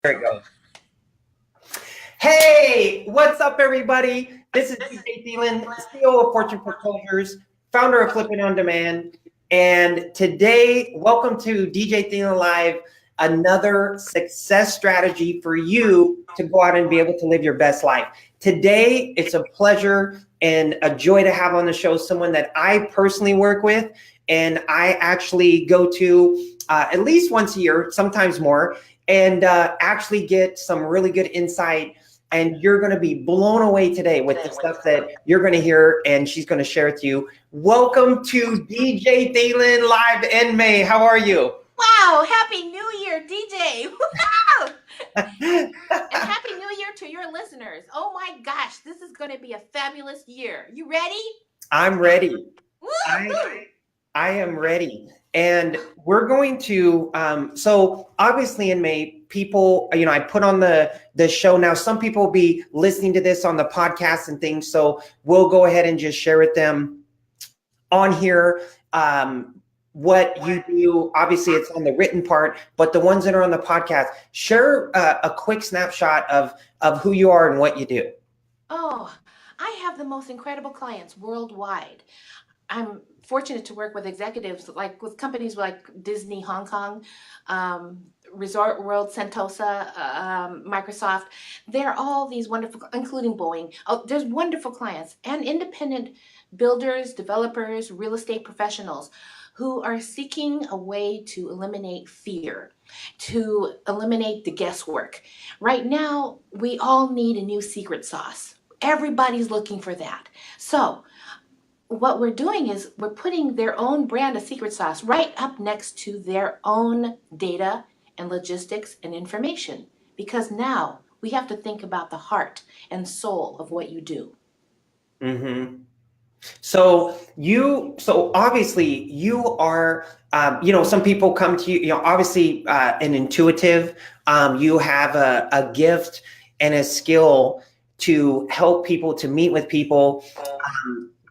There it goes. Hey, what's up, everybody? This is DJ Thielen, CEO of Fortune Foreclosures, founder of Flipping on Demand. And today, welcome to DJ Thielen Live, another success strategy for you to go out and be able to live your best life. Today, it's a pleasure and a joy to have on the show someone that I personally work with, and I actually go to at least once a year, sometimes more, and actually get some really good insight. And you're going to be blown away today with the stuff that you're going to hear, and she's going to share with you. Welcome to DJ Thielen Live, EnMay. How are you? Wow, Happy New Year, DJ. Wow. And Happy New Year to your listeners. Oh my gosh, this is going to be a fabulous year. You ready? I'm ready. I am ready. And we're going to, so obviously in May, people, I put on the show. Now, some people will be listening to this on the podcast and things. So we'll go ahead and just share with them on here what you do. Obviously, it's on the written part, but the ones that are on the podcast, share a quick snapshot of who you are and what you do. Oh, I have the most incredible clients worldwide. I'm fortunate to work with executives with companies like Disney Hong Kong, Resort World, Sentosa, Microsoft. They're all these wonderful, including Boeing. Oh, there's wonderful clients and independent builders, developers, real estate professionals who are seeking a way to eliminate fear, to eliminate the guesswork. Right now, we all need a new secret sauce. Everybody's looking for that. So what we're doing is we're putting their own brand of secret sauce right up next to their own data and logistics and information, because now we have to think about the heart and soul of what you do. Mm-hmm. So obviously you are, some people come to you, obviously an intuitive, you have a gift and a skill to help people, to meet with people,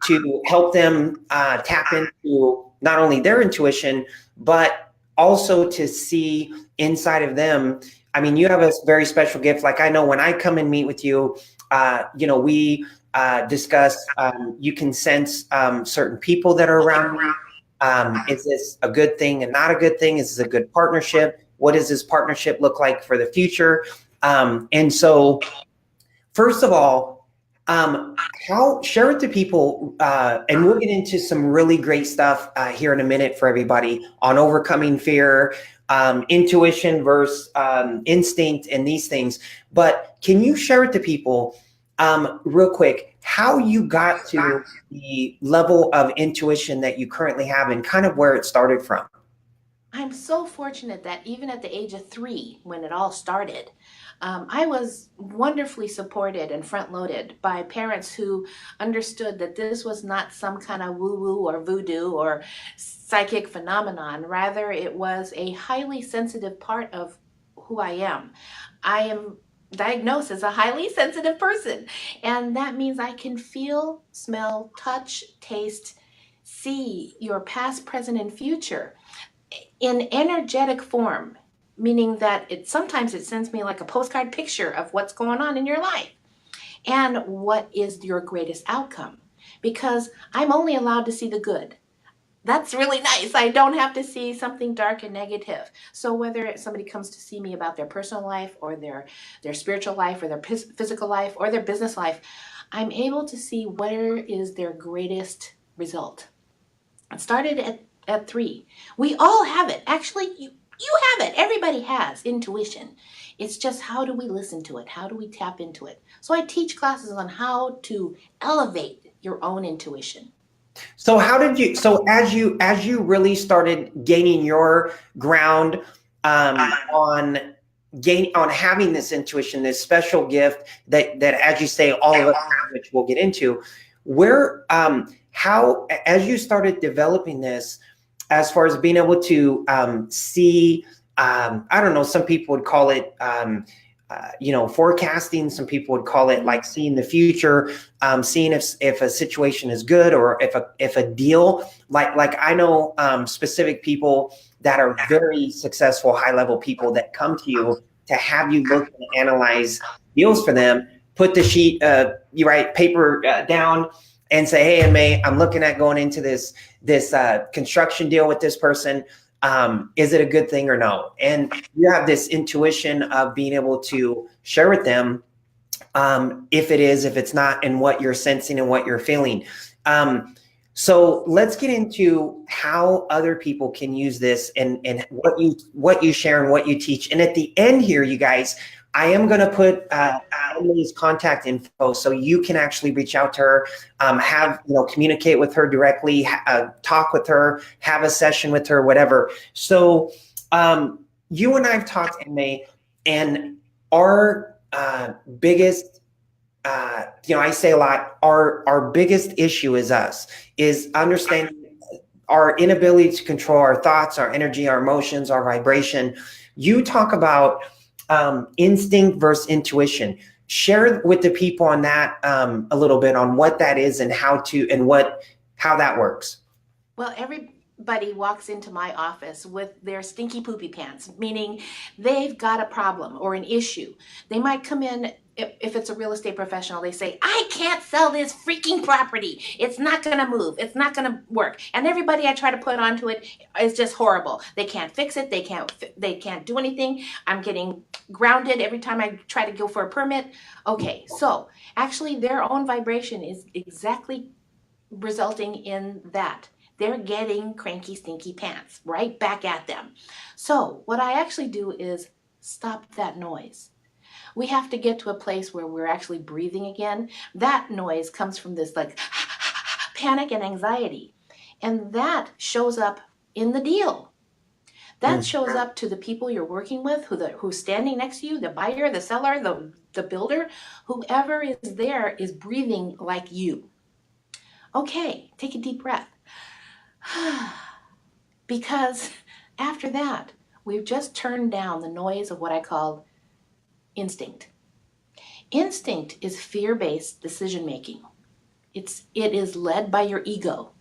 to help them tap into not only their intuition, but also to see inside of them. I mean, you have a very special gift. Like, I know when I come and meet with you, we discuss, you can sense certain people that are around me. Is this a good thing and not a good thing? Is this a good partnership? What does this partnership look like for the future? And so, first of all, share with the people, and we'll get into some really great stuff here in a minute for everybody on overcoming fear, intuition versus instinct, and these things. But can you share with the people real quick how you got to the level of intuition that you currently have and kind of where it started from? I'm so fortunate that even at the age of 3, when it all started, I was wonderfully supported and front-loaded by parents who understood that this was not some kind of woo-woo or voodoo or psychic phenomenon. Rather, it was a highly sensitive part of who I am. I am diagnosed as a highly sensitive person, and that means I can feel, smell, touch, taste, see your past, present, and future in energetic form, meaning that sometimes it sends me like a postcard picture of what's going on in your life and what is your greatest outcome, because I'm only allowed to see the good. That's really nice. I don't have to see something dark and negative. So whether somebody comes to see me about their personal life or their spiritual life or their physical life or their business life, I'm able to see where is their greatest result. It started at 3. We all have it. Actually, you have it. Everybody has intuition. It's just, how do we listen to it? How do we tap into it? So I teach classes on how to elevate your own intuition. So as you really started gaining your ground on having this intuition, this special gift that as you say, all of us have, which we'll get into, where how, as you started developing this, as far as being able to see, I don't know, some people would call it, forecasting. Some people would call it like seeing the future, seeing if a situation is good or if a deal, like I know specific people that are very successful, high level people that come to you to have you look and analyze deals for them. Put the sheet, you write paper down, and say, "Hey, EnMay, I'm looking at going into this construction deal with this person. Is it a good thing or no?" And you have this intuition of being able to share with them if it is, if it's not, and what you're sensing and what you're feeling. So let's get into how other people can use this and what you share and what you teach. And at the end here, you guys, I am going to put Emily's contact info so you can actually reach out to her, communicate with her directly, talk with her, have a session with her, whatever. So you and I have talked, EnMay, and our biggest, I say a lot, our biggest issue is understanding our inability to control our thoughts, our energy, our emotions, our vibration. You talk about instinct versus intuition. Share with the people on that a little bit on what that is and how that works. Well, everybody walks into my office with their stinky poopy pants, meaning they've got a problem or an issue. They might come in, if it's a real estate professional, they say, "I can't sell this freaking property. It's not going to move. It's not going to work." And everybody I try to put onto it is just horrible. They can't fix it. They can't do anything. I'm getting grounded every time I try to go for a permit. Okay, so actually their own vibration is exactly resulting in that. They're getting cranky, stinky pants right back at them. So what I actually do is stop that noise. We have to get to a place where we're actually breathing again. That noise comes from this like panic and anxiety. And that shows up in the deal. That shows up to the people you're working with, who's standing next to you, the buyer, the seller, the builder, whoever is there is breathing like you. Okay, take a deep breath. Because after that, we've just turned down the noise of what I call instinct. Instinct is fear-based decision-making. It is led by your ego.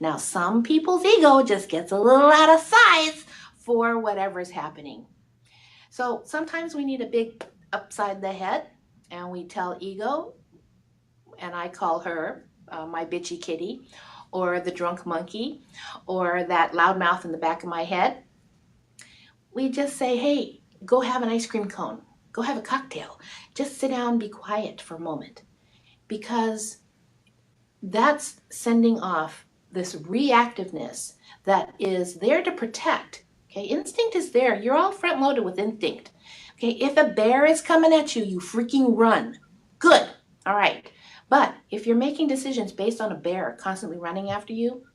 Now, some people's ego just gets a little out of size for whatever's happening. So sometimes we need a big upside the head, and we tell ego, and I call her my bitchy kitty, or the drunk monkey, or that loudmouth in the back of my head. We just say, "Hey, go have an ice cream cone. Go have a cocktail. Just sit down and be quiet for a moment." Because that's sending off this reactiveness that is there to protect. Okay, instinct is there. You're all front loaded with instinct. Okay, if a bear is coming at you, you freaking run. Good. All right. But if you're making decisions based on a bear constantly running after you,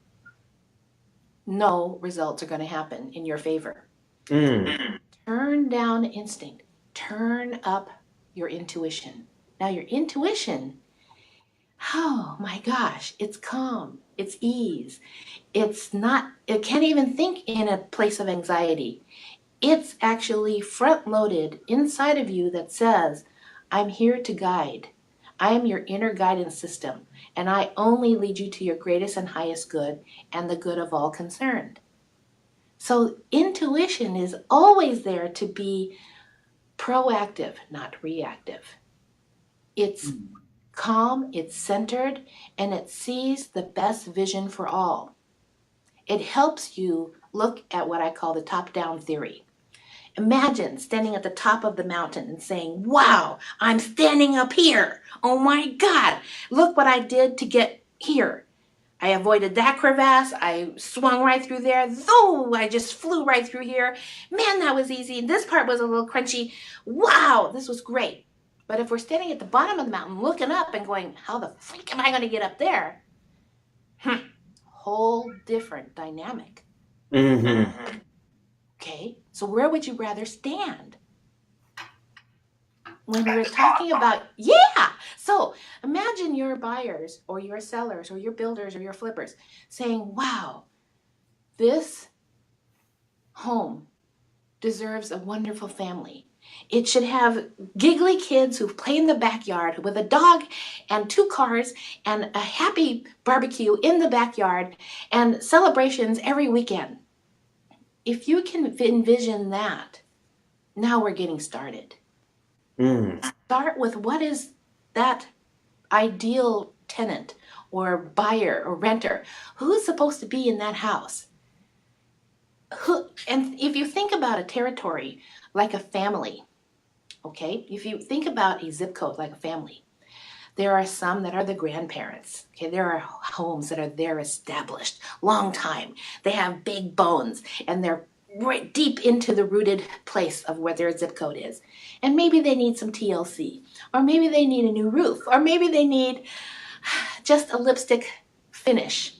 no results are going to happen in your favor. Turn down instinct. Turn up your intuition. Now your intuition, oh my gosh, it's calm, it's ease. It can't even think in a place of anxiety. It's actually front loaded inside of you that says, "I'm here to guide. I am your inner guidance system, and I only lead you to your greatest and highest good and the good of all concerned." So intuition is always there to be proactive, not reactive. It's calm, it's centered, and it sees the best vision for all. It helps you look at what I call the top-down theory. Imagine standing at the top of the mountain and saying, "Wow, I'm standing up here. Oh my God, look what I did to get here. I avoided that crevasse. I swung right through there. Though I just flew right through here. Man, that was easy. This part was a little crunchy. Wow, this was great." But if we're standing at the bottom of the mountain looking up and going, "How the freak am I going to get up there?" Whole different dynamic. Okay, so where would you rather stand? When we're talking about, so imagine your buyers or your sellers or your builders or your flippers saying, "Wow, this home deserves a wonderful family. It should have giggly kids who play in the backyard with a dog and 2 cars and a happy barbecue in the backyard and celebrations every weekend." If you can envision that, Now we're getting started. Mm. Start with what is that ideal tenant or buyer or renter? Who's supposed to be in that house? And if you think about a territory like a family, okay, if you think about a zip code like a family, there are some that are the grandparents. Okay, there are homes that are there established, long time. They have big bones and they're right deep into the rooted place of where their zip code is. And maybe they need some TLC, or maybe they need a new roof, or maybe they need just a lipstick finish.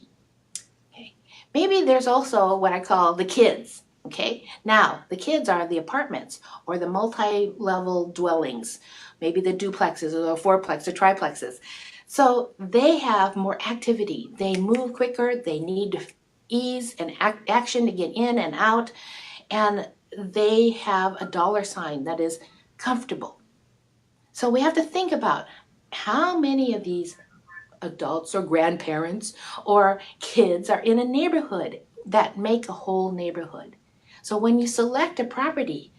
Okay. Maybe there's also what I call the kids. Okay. Now, the kids are the apartments or the multi-level dwellings, maybe the duplexes or the fourplex or triplexes. So they have more activity. They move quicker. They need ease and action to get in and out. And they have a dollar sign that is comfortable. So we have to think about how many of these adults or grandparents or kids are in a neighborhood that make a whole neighborhood. So when you select a property,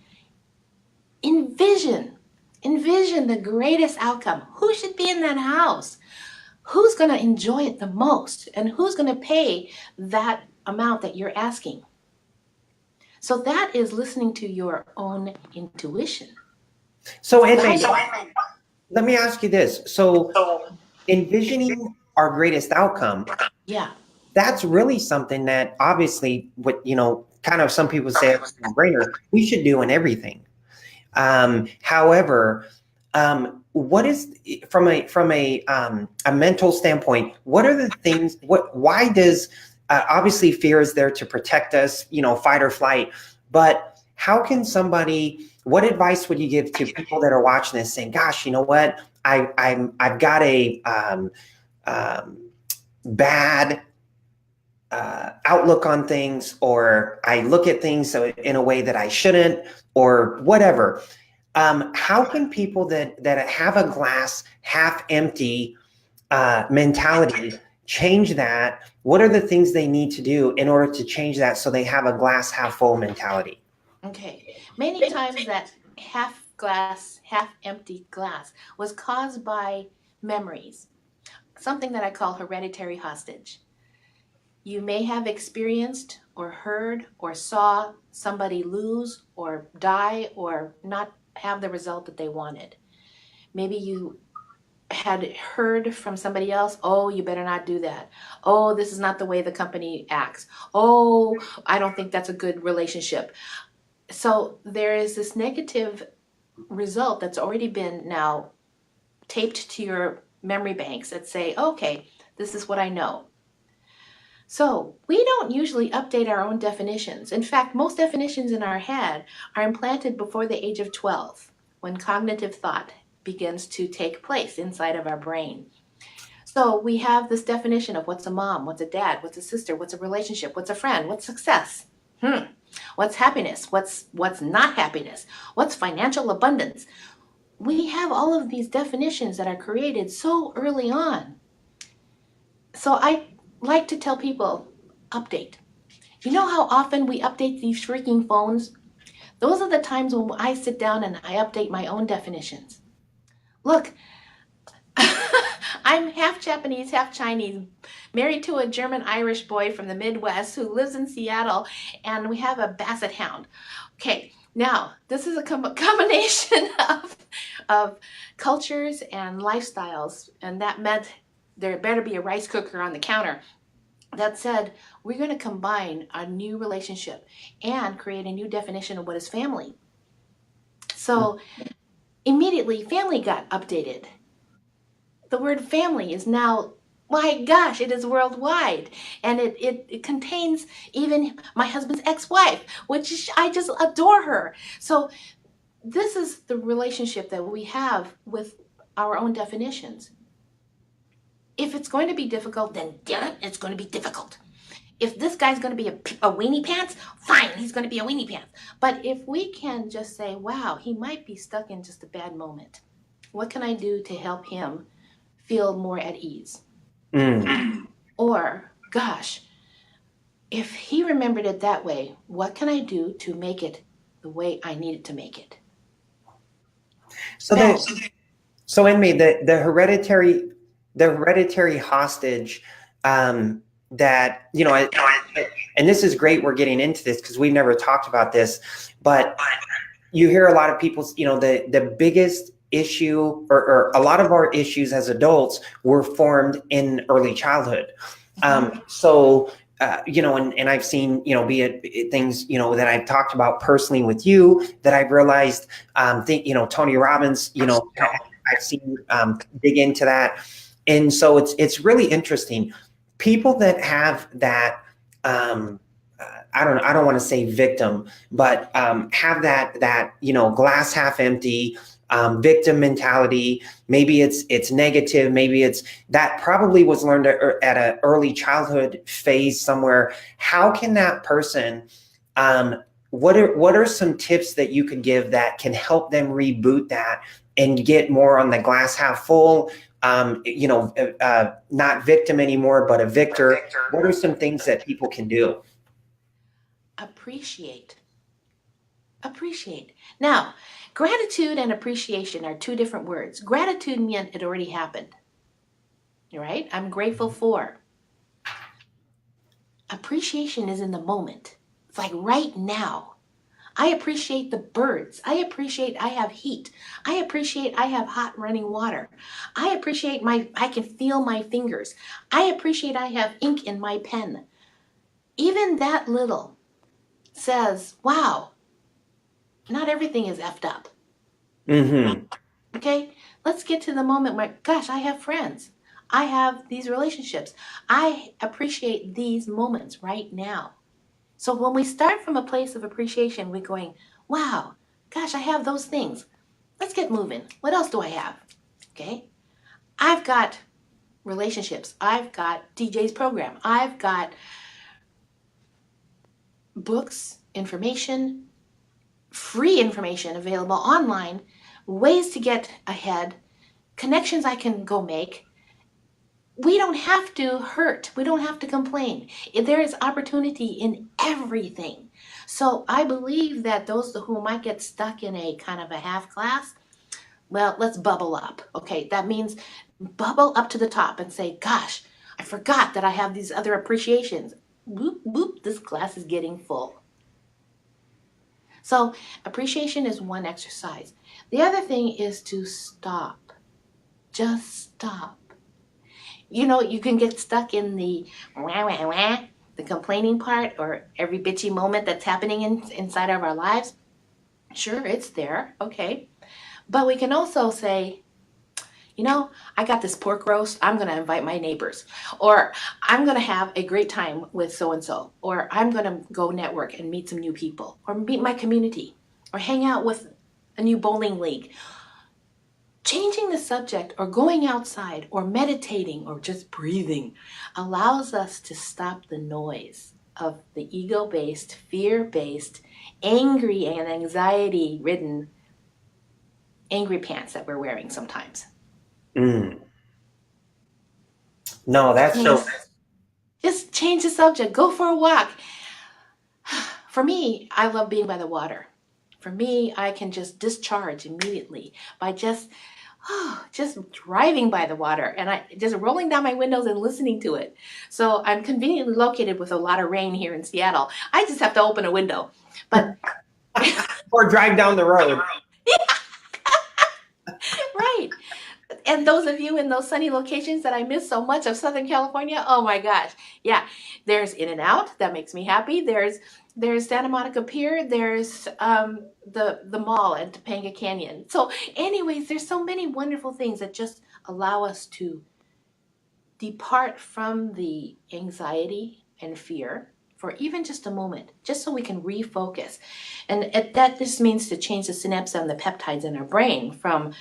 envision the greatest outcome. Who should be in that house? Who's going to enjoy it the most? And who's going to pay that amount that you're asking? So that is listening to your own intuition. So, EnMay, let me ask you this. So, envisioning our greatest outcome, Yeah. that's really something that obviously, what, kind of some people say it's a no-brainer, we should do in everything. However, what is from a mental standpoint? What are the things? Why does obviously fear is there to protect us? Fight or flight. But how can somebody? What advice would you give to people that are watching this, saying, "Gosh, you know what? I've got a um, bad outlook on things, or I look at things in a way that I shouldn't, or whatever." How can people that have a glass half empty mentality change that? What are the things they need to do in order to change that so they have a glass half full mentality? Okay. Many times that half glass, half empty glass was caused by memories, something that I call hereditary hostage. You may have experienced or heard or saw somebody lose or die or not have the result that they wanted. Maybe you had heard from somebody else, oh, you better not do that. Oh, this is not the way the company acts. Oh, I don't think that's a good relationship. So there is this negative result that's already been now taped to your memory banks that say, okay, this is what I know. So we don't usually update our own definitions. In fact, most definitions in our head are implanted before the age of 12, when cognitive thought begins to take place inside of our brain. So we have this definition of what's a mom, what's a dad, what's a sister, what's a relationship, what's a friend, what's success. What's happiness? What's not happiness? What's financial abundance? We have all of these definitions that are created so early on. So I like to tell people, update. You know how often we update these freaking phones? Those are the times when I sit down and I update my own definitions. Look, I'm half Japanese, half Chinese, married to a German Irish boy from the Midwest who lives in Seattle, and we have a basset hound. Okay, now this is a combination of cultures and lifestyles, and that meant there better be a rice cooker on the counter. That said, we're going to combine a new relationship and create a new definition of what is family. So immediately, family got updated. The word family is now, my gosh, it is worldwide. And it contains even my husband's ex-wife, which I just adore her. So this is the relationship that we have with our own definitions. If it's going to be difficult, then damn it, it's going to be difficult. If this guy's going to be a weenie pants, fine, he's going to be a weenie pants. But if we can just say, wow, he might be stuck in just a bad moment. What can I do to help him feel more at ease? Or, gosh, if he remembered it that way, what can I do to make it the way I needed to make it. So Now, so EnMay, the hereditary hostage, that, and this is great. We're getting into this because we've never talked about this, but you hear a lot of people, the biggest issue, or a lot of our issues as adults were formed in early childhood. So, and I've seen, be it things, that I've talked about personally with you, that I've realized, Tony Robbins, I've seen, dig into that. And so it's really interesting. People that have that, I don't want to say victim, but have that glass half empty, victim mentality. Maybe it's negative. Maybe it's that probably was learned at an early childhood phase somewhere. How can that person? What are some tips that you could give that can help them reboot that and get more on the glass half full? Not victim anymore, but a victor. What are some things that people can do? appreciate. Appreciate. Now, gratitude and appreciation are two different words. Gratitude meant it already happened. Right? I'm grateful for. Appreciation is in the moment. It's like right now. I appreciate the birds. I appreciate I have heat. I appreciate I have hot running water. I appreciate I can feel my fingers. I appreciate I have ink in my pen. Even that little says, wow, not everything is effed up. Mm-hmm. Okay? Let's get to the moment where, gosh, I have friends. I have these relationships. I appreciate these moments right now. So when we start from a place of appreciation, we're going, wow, gosh, I have those things. Let's get moving. What else do I have? Okay. I've got relationships. I've got DJ's program. I've got books, information, free information available online, ways to get ahead, connections I can go make. We don't have to hurt. We don't have to complain. There is opportunity in everything. So I believe that those who might get stuck in a kind of a half class, well, let's bubble up. Okay, that means bubble up to the top and say, gosh, I forgot that I have these other appreciations. Whoop, whoop, this class is getting full. So appreciation is one exercise. The other thing is to stop. Just stop. You can get stuck in the wah, wah, wah, the complaining part, or every bitchy moment that's happening inside of our lives. Sure, it's there, okay. But we can also say, I got this pork roast. I'm going to invite my neighbors. Or I'm going to have a great time with so-and-so. Or I'm going to go network and meet some new people. Or meet my community. Or hang out with a new bowling league. Changing the subject or going outside or meditating or just breathing allows us to stop the noise of the ego-based, fear-based, angry and anxiety-ridden angry pants that we're wearing sometimes. Mm. No, that's so. Just change the subject. Go for a walk. For me, I love being by the water. For me, I can just discharge immediately by just driving by the water and I just rolling down my windows and listening to it. So I'm conveniently located with a lot of rain here in Seattle. I just have to open a window. But Or drive down the road. right. And those of you in those sunny locations that I miss so much of Southern California, oh my gosh. Yeah, there's In-N-Out. That makes me happy. There's Santa Monica Pier. There's the mall at Topanga Canyon. So anyways, there's so many wonderful things that just allow us to depart from the anxiety and fear for even just a moment, just so we can refocus. And that this means to change the synapse and the peptides in our brain from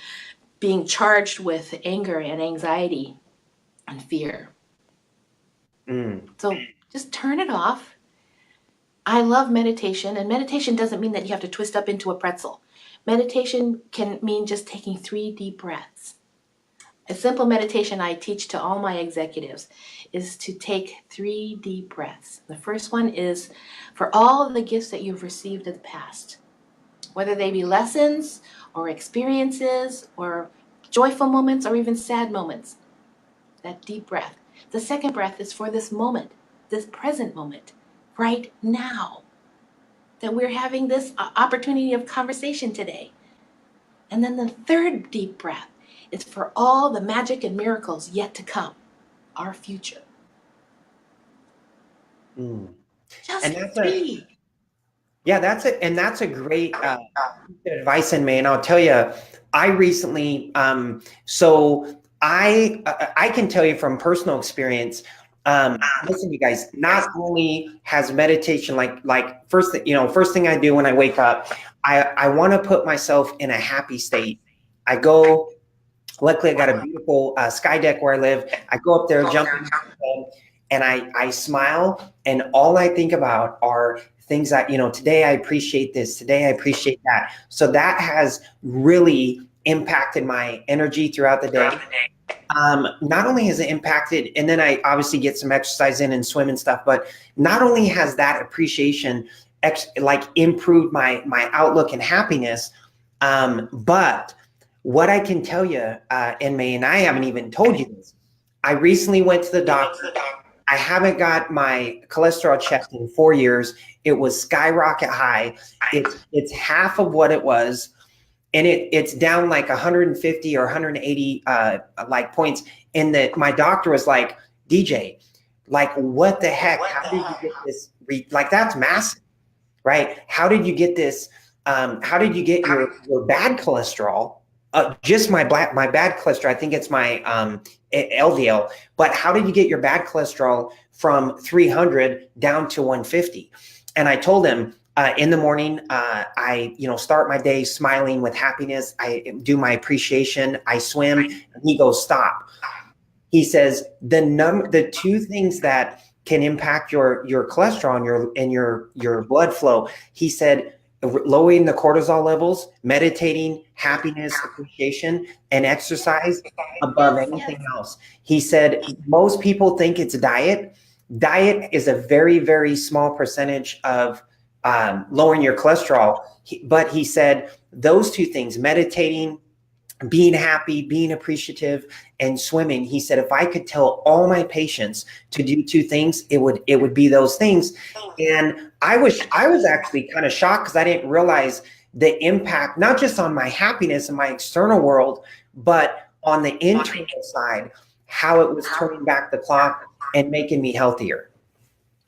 being charged with anger and anxiety and fear. So just turn it off. I love meditation, and meditation doesn't mean that you have to twist up into a pretzel. Meditation can mean just taking 3 deep breaths. A simple meditation I teach to all my executives is to take 3 deep breaths. The first one is for all of the gifts that you've received in the past. whether they be lessons or experiences or joyful moments or even sad moments. That deep breath. The second breath is for this moment, this present moment, right now, that we're having this opportunity of conversation today. And then the third deep breath is for all the magic and miracles yet to come, our future. Mm. Just And that's a three. yeah, that's a great advice in me. And I'll tell you, I recently, so I can tell you from personal experience. Listen, you guys, not only has meditation like first thing I do when I wake up, I want to put myself in a happy state. I go. Luckily, I got a beautiful sky deck where I live. I go up there, jump in the bed, and I smile, and all I think about are things that, today I appreciate this, today I appreciate that. So that has really impacted my energy throughout the day. Not only has it impacted, and then I obviously get some exercise in and swim and stuff, but not only has that appreciation improved my outlook and happiness, but what I can tell you, EnMay, and I haven't even told you this, I recently went to the doctor. I haven't got my cholesterol checked in 4 years. It was skyrocket high. It's half of what it was, and it's down like 150 or 180 points. And that my doctor was like, DJ, like what the heck? How did you get this? That's massive, right? How did you get this? How did you get your bad cholesterol? Just my bad cholesterol. I think it's my LDL. But how did you get your bad cholesterol from 300 down to 150? And I told him in the morning, I start my day smiling with happiness. I do my appreciation. I swim. And he goes, stop. He says the two things that can impact your cholesterol and your blood flow. He said, lowering the cortisol levels, meditating, happiness, appreciation, and exercise above anything else. He said, most people think it's diet. Diet is a very, very small percentage of lowering your cholesterol. But he said, those two things, meditating, being happy, being appreciative, and swimming. He said, if I could tell all my patients to do two things, it would be those things. And I was actually kind of shocked because I didn't realize the impact, not just on my happiness and my external world, but on the internal side, how it was turning back the clock and making me healthier.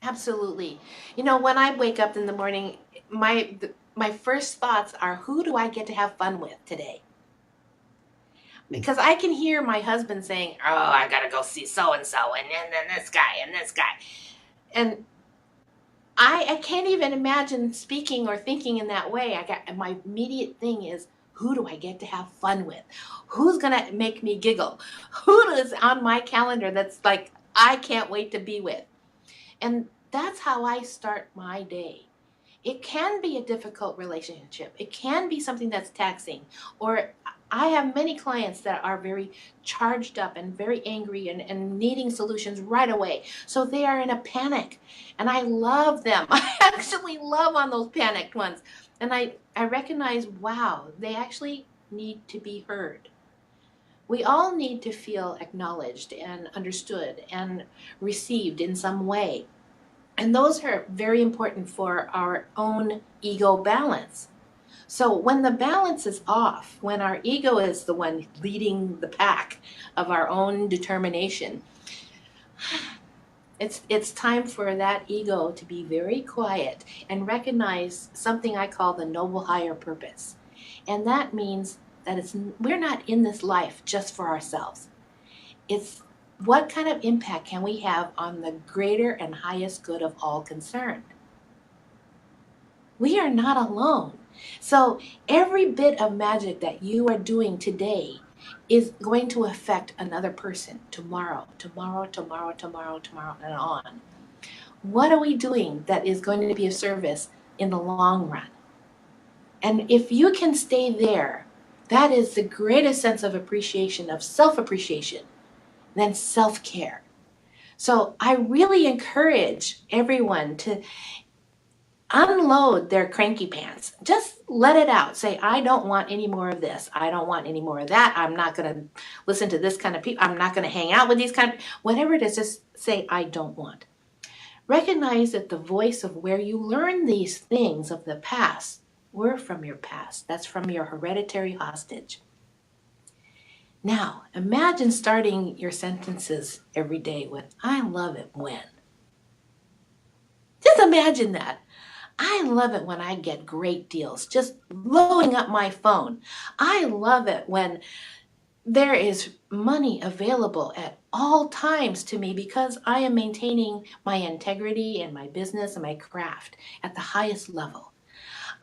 Absolutely. When I wake up in the morning, my first thoughts are, who do I get to have fun with today? Because I can hear my husband saying, oh, I got to go see so-and-so, and then this guy, and this guy. And I can't even imagine speaking or thinking in that way. My immediate thing is, who do I get to have fun with? Who's going to make me giggle? Who is on my calendar that's like, I can't wait to be with? And that's how I start my day. It can be a difficult relationship. It can be something that's taxing. Or I have many clients that are very charged up and very angry and needing solutions right away. So they are in a panic. And I love them. I actually love on those panicked ones. And I recognize, wow, they actually need to be heard. We all need to feel acknowledged and understood and received in some way. And those are very important for our own ego balance. So when the balance is off, when our ego is the one leading the pack of our own determination, it's time for that ego to be very quiet and recognize something I call the noble higher purpose. And that means that we're not in this life just for ourselves. It's what kind of impact can we have on the greater and highest good of all concerned? We are not alone. So every bit of magic that you are doing today is going to affect another person tomorrow, and on. What are we doing that is going to be of service in the long run? And if you can stay there, that is the greatest sense of appreciation, of self-appreciation, then self-care. So I really encourage everyone to unload their cranky pants. Just let it out. Say, I don't want any more of this. I don't want any more of that. I'm not going to listen to this kind of people. I'm not going to hang out with these kind of, whatever it is, just say, I don't want. Recognize that the voice of where you learn these things of the past were from your past. That's from your hereditary hostage. Now, imagine starting your sentences every day with, I love it when. Just imagine that. I love it when I get great deals, just blowing up my phone. I love it when there is money available at all times to me because I am maintaining my integrity and my business and my craft at the highest level.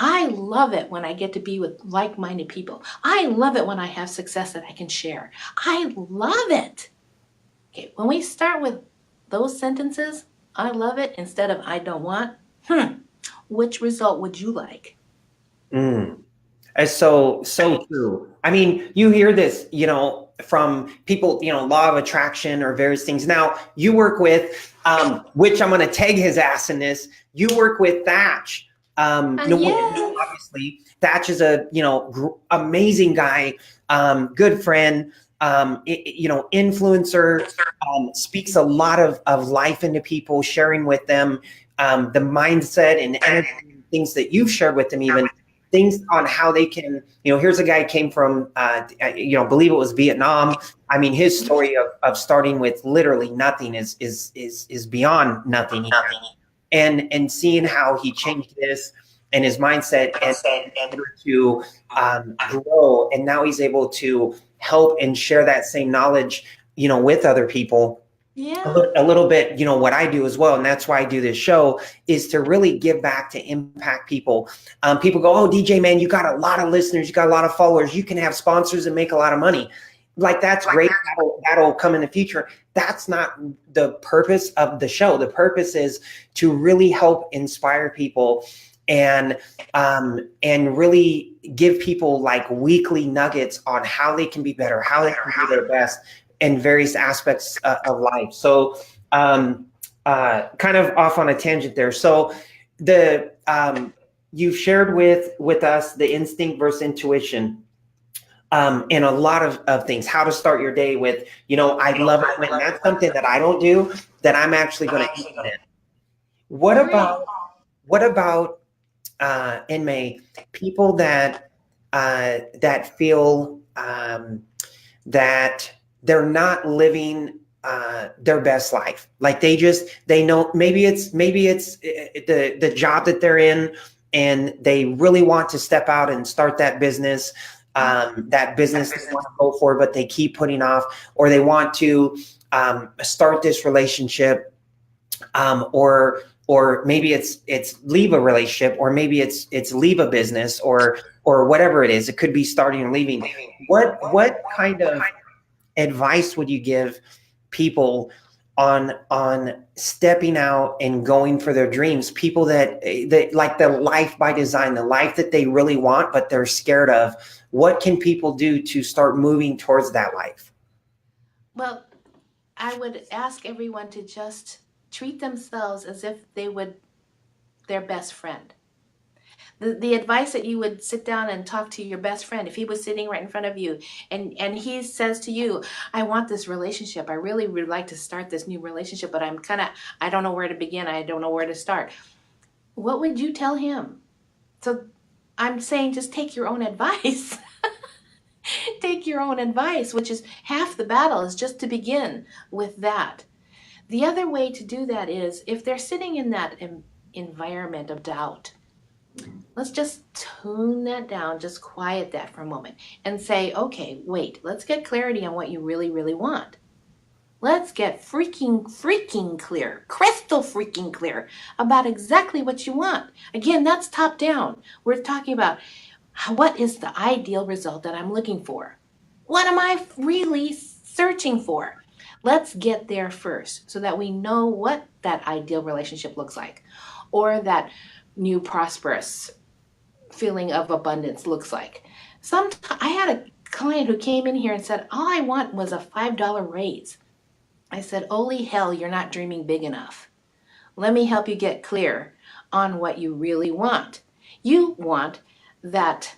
I love it when I get to be with like-minded people. I love it when I have success that I can share. I love it. Okay, when we start with those sentences, I love it instead of I don't want, which result would you like? Mm. It's so true. I mean, you hear this, from people, law of attraction or various things. Now, you work with, which I'm going to tag his ass in this. You work with Thatch. No, Yes. obviously, Thatch is a amazing guy, good friend, influencer, speaks a lot of life into people, sharing with them the mindset and energy things that you've shared with them, even things on how they can, here's a guy who came from, believe it was Vietnam. I mean, his story of starting with literally nothing is beyond nothing, and seeing how he changed this and his mindset and in order to grow, and now he's able to help and share that same knowledge, with other people. Yeah. A little bit, what I do as well, and that's why I do this show, is to really give back to impact people. People go, oh, DJ, man, you got a lot of listeners, you got a lot of followers, you can have sponsors and make a lot of money. Like, that's great. That'll come in the future. That's not the purpose of the show. The purpose is to really help inspire people and really give people like weekly nuggets on how they can be better, how they can do their best in various aspects of life. So kind of off on a tangent there. So you've shared with us the instinct versus intuition, and a lot of things, how to start your day with, I love it when. That's something that I don't do, that I'm actually going to implement. What about EnMay, people that feel that they're not living their best life? Like, they know, maybe it's the job that they're in, and they really want to step out and start that business they want to go for, but they keep putting off, or they want to start this relationship, or maybe it's leave a relationship, or maybe it's leave a business, or whatever it is. It could be starting and leaving. What kind of advice would you give people on stepping out and going for their dreams? People that like the life by design, the life that they really want, but they're scared of. What can people do to start moving towards that life? Well, I would ask everyone to just treat themselves as if they would their best friend. The advice that you would sit down and talk to your best friend, if he was sitting right in front of you and he says to you, I want this relationship. I really would like to start this new relationship, but I don't know where to begin. I don't know where to start. What would you tell him? So I'm saying, just take your own advice. Take your own advice, which is half the battle, is just to begin with that. The other way to do that is, if they're sitting in that environment of doubt, let's just tune that down, just quiet that for a moment and say, okay, wait, let's get clarity on what you really, really want. Let's get freaking clear, crystal freaking clear about exactly what you want. Again, that's top down. We're talking about, what is the ideal result that I'm looking for? What am I really searching for? Let's get there first so that we know what that ideal relationship looks like, or that new prosperous feeling of abundance looks like. I had a client who came in here and said, all I want was a $5 raise. I said, holy hell, you're not dreaming big enough. Let me help you get clear on what you really want. You want that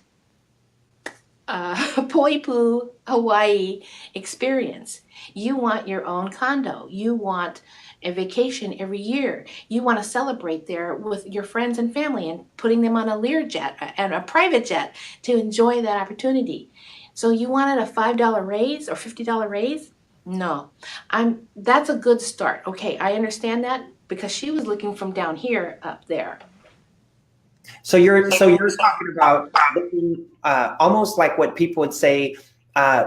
Poipu, Hawaii experience. You want your own condo. You want a vacation every year. You want to celebrate there with your friends and family and putting them on a Learjet and a private jet to enjoy that opportunity. So you wanted a $5 raise or $50 raise? No. That's a good start. Okay, I understand that because she was looking from down here up there. So you're talking about looking, almost like what people would say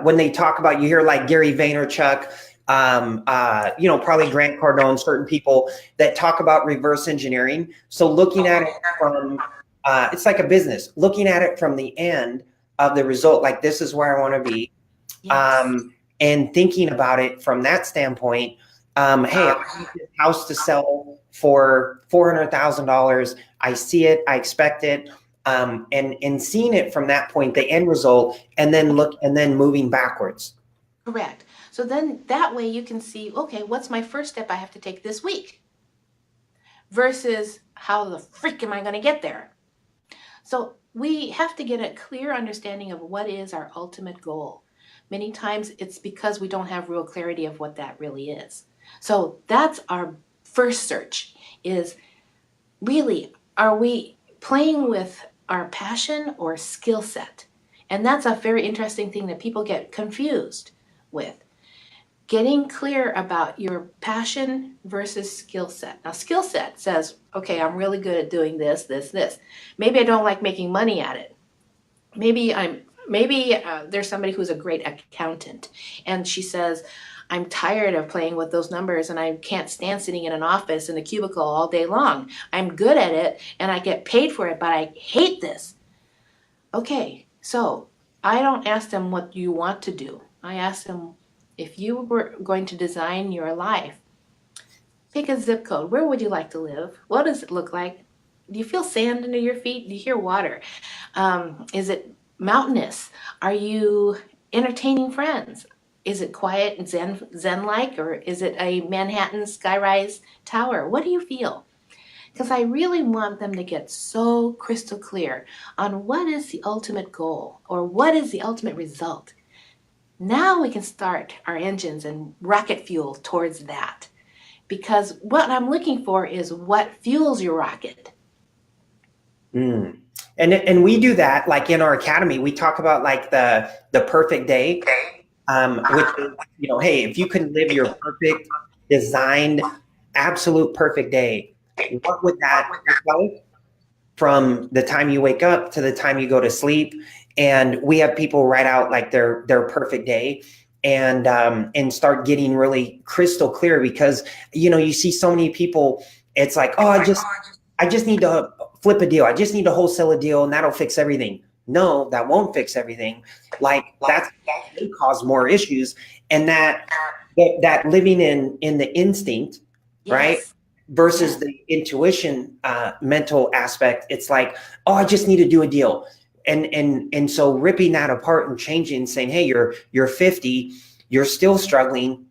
when they talk about, you hear like Gary Vaynerchuk, probably Grant Cardone, certain people that talk about reverse engineering. So looking at it from, it's like a business, looking at it from the end of the result, like this is where I want to be. Yes. And thinking about it from that standpoint, hey, I want this house to sell for $400,000. I see it, I expect it, and seeing it from that point, the end result, and then moving backwards. Correct. So then that way you can see, okay, what's my first step I have to take this week versus how the freak am I going to get there? So we have to get a clear understanding of what is our ultimate goal. Many times it's because we don't have real clarity of what that really is. So that's our first search is really, are we playing with our passion or skill set? And that's a very interesting thing that people get confused with. Getting clear about your passion versus skill set. Now, skill set says, okay, I'm really good at doing this, this, this. Maybe I don't like making money at it. Maybe there's somebody who's a great accountant and she says, I'm tired of playing with those numbers and I can't stand sitting in an office in a cubicle all day long. I'm good at it and I get paid for it, but I hate this. Okay, so I don't ask them what you want to do. I ask them, if you were going to design your life, pick a zip code. Where would you like to live? What does it look like? Do you feel sand under your feet? Do you hear water? Is it mountainous? Are you entertaining friends? Is it quiet and zen-like, or is it a Manhattan skyrise tower? What do you feel? Because I really want them to get so crystal clear on what is the ultimate goal or what is the ultimate result. Now we can start our engines and rocket fuel towards that. Because what I'm looking for is what fuels your rocket. Mm. And we do that like in our academy. We talk about like the perfect day, which is, hey, if you can live your perfect, designed, absolute perfect day, what would that look like from the time you wake up to the time you go to sleep? And we have people write out like their perfect day and start getting really crystal clear because, you see so many people, it's like, oh, I just need to flip a deal. I just need to wholesale a deal and that'll fix everything. No, that won't fix everything. Like that may cause more issues. And that living in the instinct, Yes. right? Versus the intuition, mental aspect. It's like, oh, I just need to do a deal. And so ripping that apart and changing and saying, hey, you're 50, you're still struggling.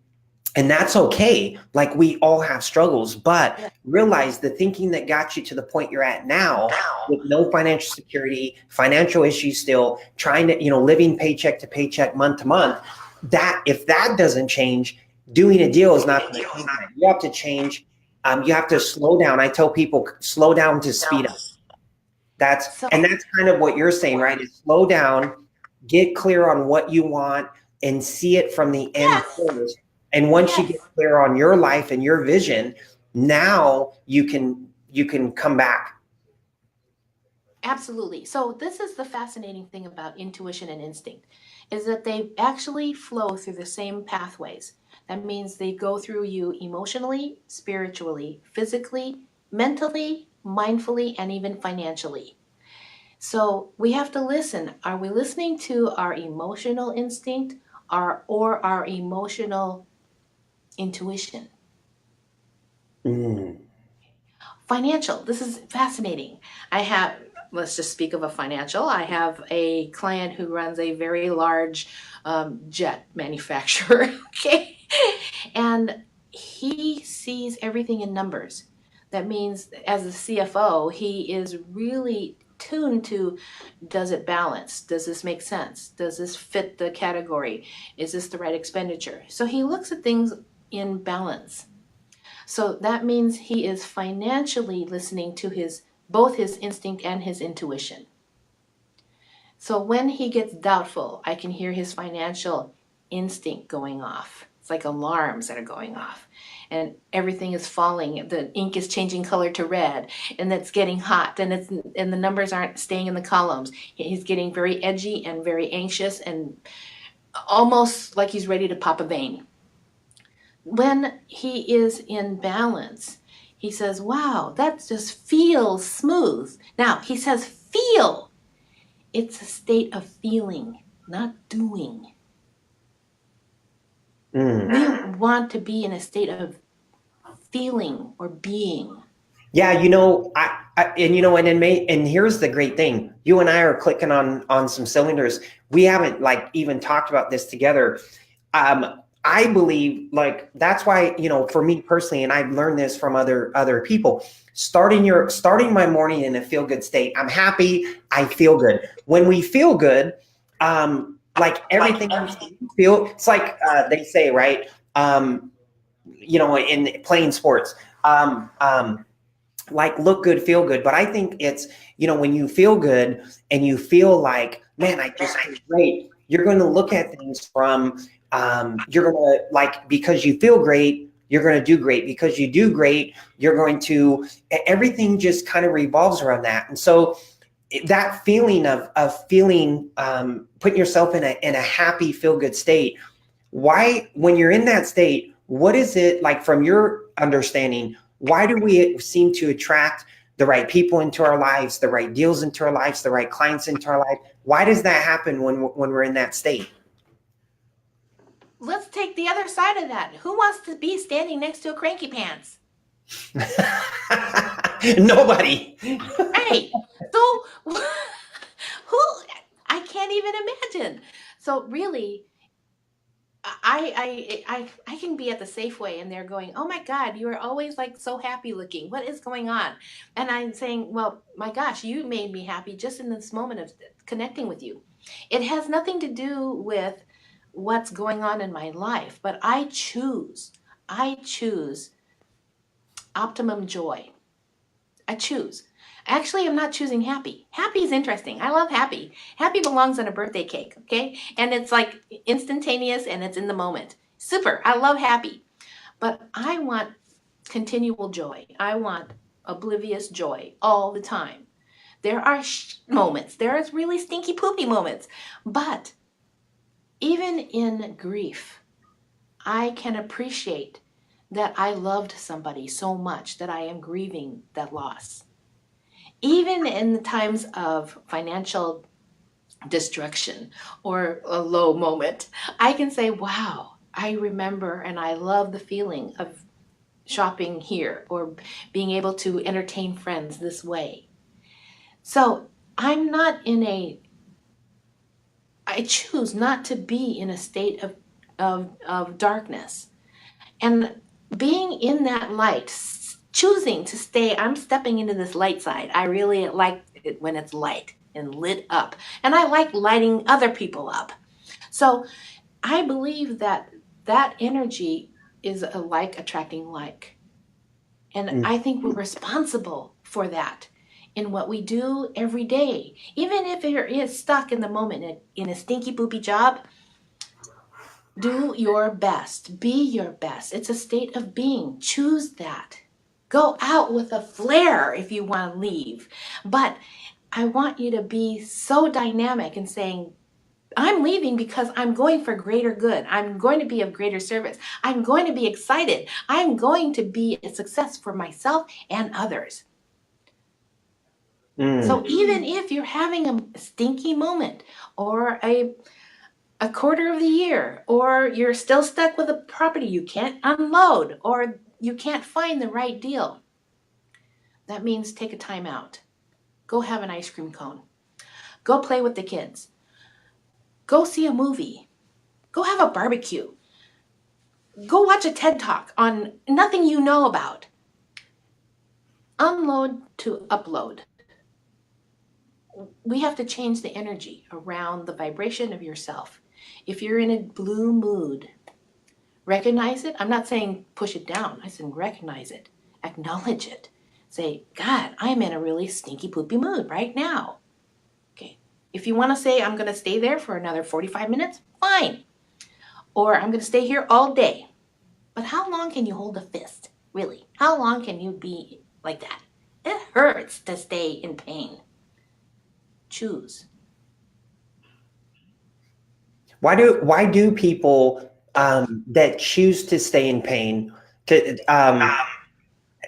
And that's okay. Like we all have struggles, but realize the thinking that got you to the point you're at now with no financial security, financial issues still, trying to, living paycheck to paycheck, month to month, that if that doesn't change, doing a deal is not going to change that. You have to change. You have to slow down. I tell people, slow down to speed up. That's kind of what you're saying, right? Is slow down, get clear on what you want and see it from the end first. And once you get clear on your life and your vision, now you can come back. Absolutely. So this is the fascinating thing about intuition and instinct, is that they actually flow through the same pathways. That means they go through you emotionally, spiritually, physically, mentally, mindfully, and even financially. So we have to listen. Are we listening to our emotional instinct or our emotional intuition? Financial. This is fascinating. Let's just speak of a financial. I have a client who runs a very large jet manufacturer, okay? And he sees everything in numbers. That means as a CFO, he is really tuned to, does it balance? Does this make sense? Does this fit the category? Is this the right expenditure? So he looks at things in balance. So that means he is financially listening to both his instinct and his intuition. So when he gets doubtful, I can hear his financial instinct going off. It's like alarms that are going off. And everything is falling. The ink is changing color to red, and it's getting hot, and the numbers aren't staying in the columns. He's getting very edgy and very anxious and almost like he's ready to pop a vein. When he is in balance, he says, wow, that just feels smooth. Now, he says feel. It's a state of feeling, not doing. We want to be in a state of feeling or being. Yeah, and here's the great thing. You and I are clicking on some cylinders. We haven't like even talked about this together. I believe like that's why, for me personally, and I've learned this from other people, starting my morning in a feel good state. I'm happy, I feel good. When we feel good, like everything it's like they say, right? In playing sports. Like look good, feel good. But I think it's, when you feel good and you feel like, man, I just feel great, you're going to look at things from, you're going to like, because you feel great, you're going to do great. Because you do great, you're going to, everything just kind of revolves around that. And so that feeling of feeling, putting yourself in a happy, feel good state. Why, when you're in that state, what is it like from your understanding? Why do we seem to attract the right people into our lives, the right deals into our lives, the right clients into our life? Why does that happen when we're in that state? Let's take the other side of that. Who wants to be standing next to a cranky pants? Nobody. Right. So who, I can't even imagine. So really, I can be at the Safeway and they're going, oh my God, you are always like so happy looking. What is going on? And I'm saying, well, my gosh, you made me happy just in this moment of connecting with you. It has nothing to do with what's going on in my life, but I choose optimum joy. I choose. Actually, I'm not choosing happy. Happy is interesting. I love happy. Happy belongs on a birthday cake, okay? And it's like instantaneous and it's in the moment. Super. I love happy. But I want continual joy. I want oblivious joy all the time. There are moments. There are really stinky poopy moments. But even in grief, I can appreciate that I loved somebody so much that I am grieving that loss. Even in the times of financial destruction or a low moment, I can say, wow, I remember and I love the feeling of shopping here or being able to entertain friends this way. So I'm not I choose not to be in a state of darkness. And being in that light, choosing to stay, I'm stepping into this light side. I really like it when it's light and lit up. And I like lighting other people up. So I believe that that energy is a like attracting like. And I think we're responsible for that in what we do every day. Even if you're stuck in the moment in a stinky poopy job, do your best. Be your best. It's a state of being. Choose that. Go out with a flare if you want to leave. But I want you to be so dynamic and saying, I'm leaving because I'm going for greater good. I'm going to be of greater service. I'm going to be excited. I'm going to be a success for myself and others. So even if you're having a stinky moment or a quarter of the year, or you're still stuck with a property you can't unload, or you can't find the right deal, that means take a time out. Go have an ice cream cone. Go play with the kids. Go see a movie. Go have a barbecue. Go watch a TED Talk on nothing you know about. unload to upload. We have to change the energy around the vibration of yourself. If you're in a blue mood, recognize it. I'm not saying push it down. I said recognize it, acknowledge it. Say, God, I'm in a really stinky poopy mood right now. Okay. If you want to say, I'm going to stay there for another 45 minutes, fine. Or I'm going to stay here all day. But how long can you hold a fist? Really? How long can you be like that? It hurts to stay in pain. Choose. Why do people that choose to stay in pain?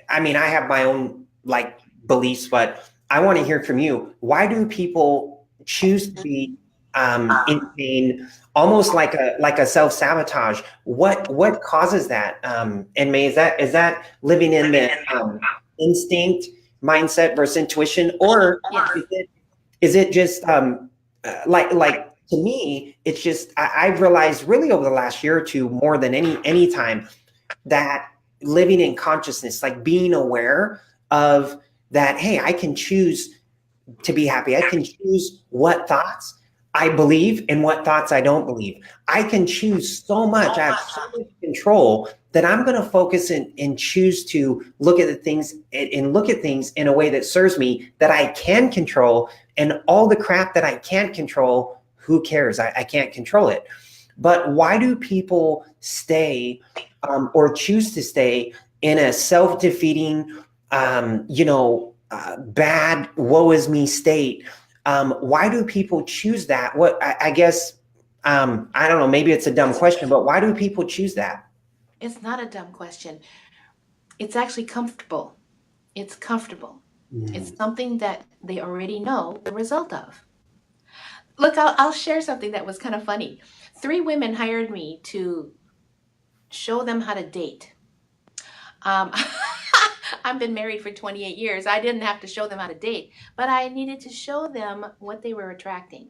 I mean, I have my own like beliefs, but I want to hear from you. Why do people choose to be in pain, almost like a self sabotage? What causes that? And May, is that living in the instinct mindset versus intuition, or Yes. is it just like to me? It's just I've realized really over the last year or two more than any time that living in consciousness, like being aware of that, hey, I can choose to be happy. I can choose what thoughts I believe and what thoughts I don't believe. I can choose so much. I have so much control that I'm going to focus and choose to look at the things and look at things in a way that serves me, that I can control. And all the crap that I can't control, who cares? I can't control it. But why do people stay or choose to stay in a self-defeating, bad, woe is me state? Why do people choose that? I guess, I don't know, maybe it's a dumb question, but why do people choose that? It's not a dumb question. It's actually comfortable. It's comfortable. It's something that they already know the result of. Look, I'll share something that was kind of funny. 3 women hired me to show them how to date. Um, I've been married for 28 years. I didn't have to show them how to date, but I needed to show them what they were attracting.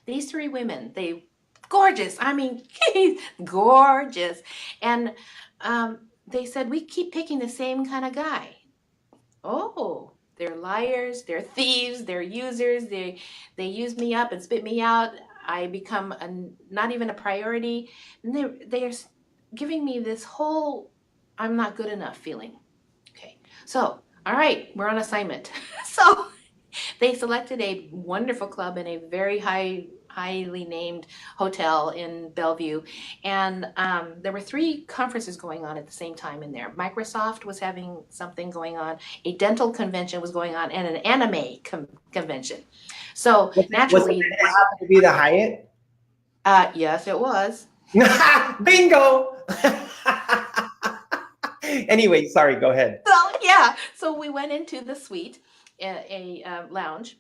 These 3 women, they gorgeous. I mean, gorgeous. And they said, we keep picking the same kind of guy. Oh, they're liars, they're thieves, they're users, they use me up and spit me out. I become not even a priority. And they're giving me this whole I'm not good enough feeling. Okay. So, all right, we're on assignment. So they selected a wonderful club in a very highly named hotel in Bellevue, and there were 3 conferences going on at the same time in there. Microsoft was having something going on, a dental convention was going on, and an anime convention. So naturally, Was it happen to be the Hyatt? yes, it was. Bingo. Anyway, sorry, go ahead. So yeah, so we went into the suite, a lounge,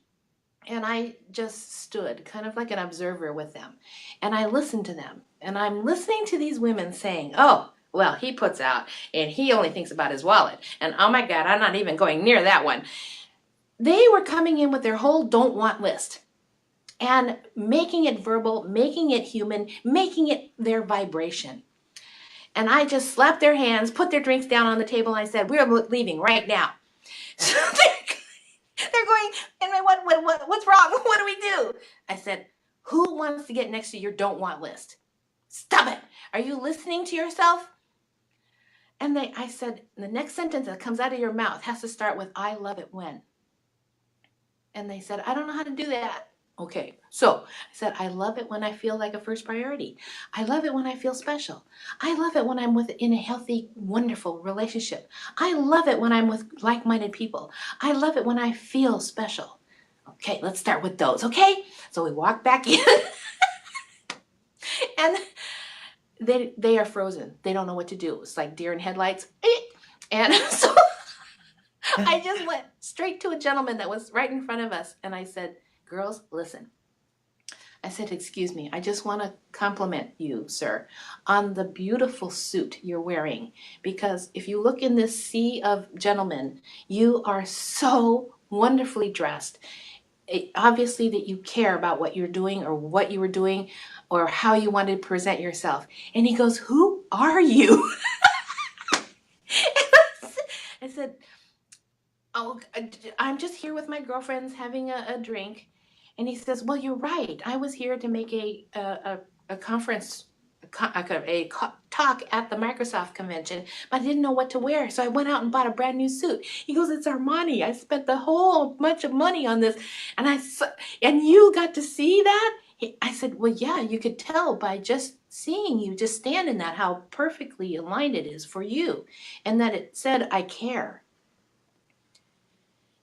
and I just stood kind of like an observer with them. And I listened to them. And I'm listening to these women saying, oh, well, he puts out and he only thinks about his wallet. And oh my God, I'm not even going near that one. They were coming in with their whole don't want list and making it verbal, making it human, making it their vibration. And I just slapped their hands, put their drinks down on the table, and I said, we're leaving right now. So they're going, and what's wrong? What do we do? I said, who wants to get next to your don't want list? Stop it. Are you listening to yourself? And I said, the next sentence that comes out of your mouth has to start with, I love it when. And they said, I don't know how to do that. Okay, so I said, I love it when I feel like a first priority. I love it when I feel special. I love it when I'm in a healthy, wonderful relationship. I love it when I'm with like-minded people. I love it when I feel special. Okay, let's start with those, okay? So we walk back in, and they are frozen. They don't know what to do. It's like deer in headlights. And so I just went straight to a gentleman that was right in front of us, and I said, girls, listen. I said, excuse me, I just want to compliment you, sir, on the beautiful suit you're wearing. Because if you look in this sea of gentlemen, you are so wonderfully dressed. Obviously that you care about what you're doing or what you were doing or how you wanted to present yourself. And he goes, who are you? I said, oh, I'm just here with my girlfriends having a drink. And he says, well, you're right. I was here to make a conference, talk at the Microsoft convention, but I didn't know what to wear. So I went out and bought a brand new suit. He goes, it's Armani. I spent the whole bunch of money on this. And and you got to see that? I said, well, yeah, you could tell by just seeing you just stand in that, how perfectly aligned it is for you. And that it said, I care.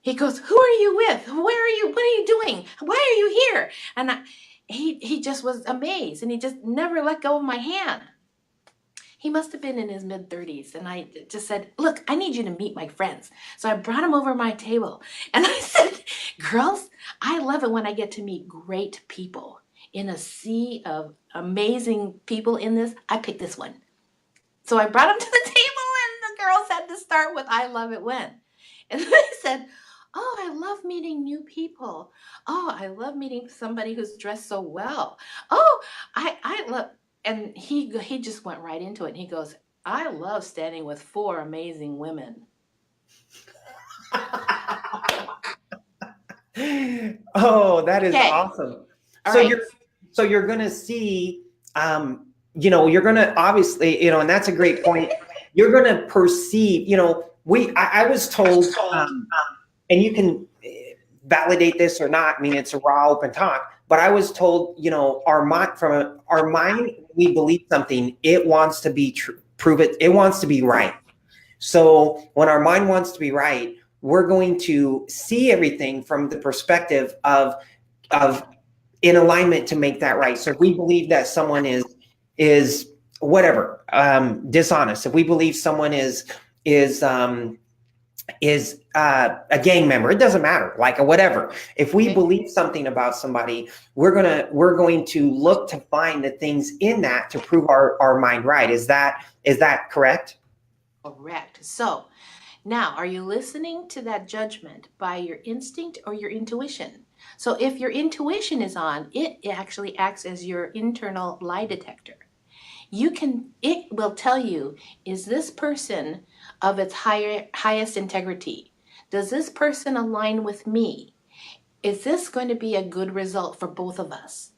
He goes, who are you with? Where are you? What are you doing? Why are you here? And he just was amazed, and he just never let go of my hand. He must have been in his mid-30s, and I just said, look, I need you to meet my friends. So I brought him over my table, and I said, girls, I love it when I get to meet great people. In a sea of amazing people in this, I picked this one. So I brought him to the table, and the girls had to start with, I love it when. And then I said, oh, I love meeting new people. Oh, I love meeting somebody who's dressed so well. Oh, I love, and he just went right into it. And he goes, I love standing with 4 amazing women. Oh, that is Okay. awesome. All So right. you're going to see, you're going to obviously, and that's a great point. You're going to perceive, I was told, and you can validate this or not. I mean, it's a raw open talk, but I was told, our mind, we believe something, it wants to be true, prove it. It wants to be right. So when our mind wants to be right, we're going to see everything from the perspective of in alignment to make that right. So if we believe that someone is whatever, dishonest, if we believe someone is a gang member, it doesn't matter, like whatever. If we believe something about somebody, we're going to look to find the things in that to prove our mind right. Is that correct? Correct. So now, are you listening to that judgment by your instinct or your intuition? So if your intuition is on, it actually acts as your internal lie detector. It will tell you, is this person of its highest integrity? Does this person align with me? Is this going to be a good result for both of us?